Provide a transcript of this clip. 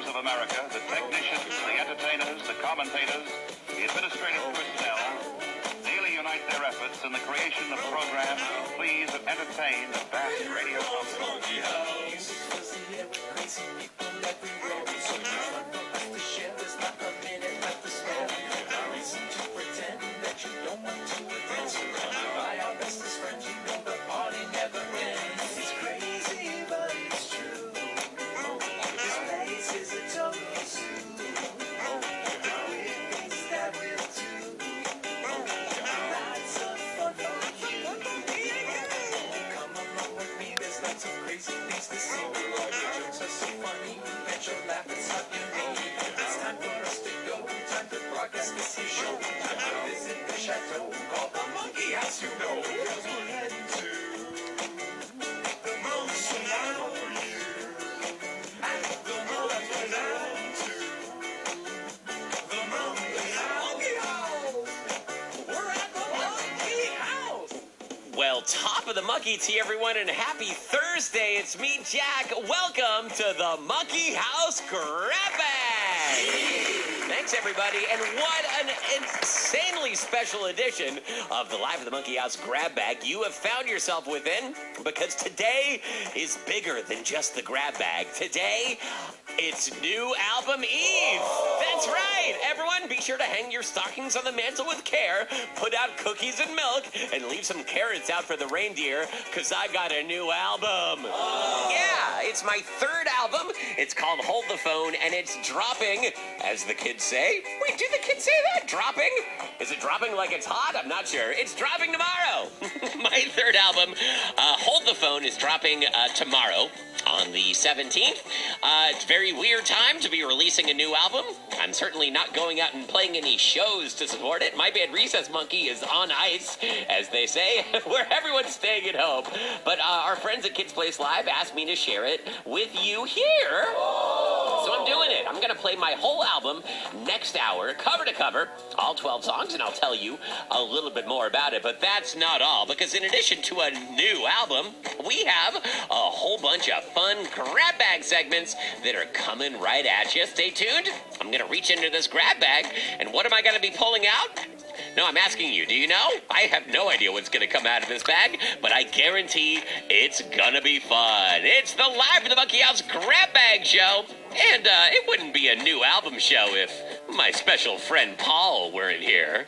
heroes of America, the technicians, the entertainers, the commentators, the administrative personnel, daily unite their efforts in the creation of programs to please and entertain the vast radio public. Well, top of the Monkey Tea, everyone, and happy Thursday. It's me, Jack. Welcome to the Monkey House Grab Bag. Thanks, everybody. And what an insanely special edition of the Live at the Monkey House Grab Bag you have found yourself within, because today is bigger than just the grab bag. Today, it's new album Eve. That's right. Everyone, be sure to hang your stockings on the mantle with care, put out cookies and milk, and leave some carrots out for the reindeer, because I got a new album. Yeah, it's my third album. It's called Hold the Phone, and it's dropping, as the kids say. Wait, do the kids say that? Dropping? Is it dropping like it's hot? I'm not sure. It's dropping tomorrow. My third album, Hold the Phone, is dropping tomorrow on the 17th. It's a very weird time to be releasing a new album. I'm certainly not going out and playing any shows to support it. My band Recess Monkey is on ice, as they say, where everyone's staying at home. But our friends at Kids Place Live asked me to share it with you here. So I'm doing it. I'm going to play my whole album next hour, cover to cover, all 12 songs, and I'll tell you a little bit more about it. But that's not all, because in addition to a new album, we have a whole bunch of fun grab bag segments that are coming right at you. Stay tuned. I'm going to reach into this grab bag, and what am I going to be pulling out? No, I'm asking you, do you know? I have no idea what's going to come out of this bag, but I guarantee it's going to be fun. It's the Live at the Monkey House Grab Bag Show, and it wouldn't be a new album show if my special friend Paul weren't here.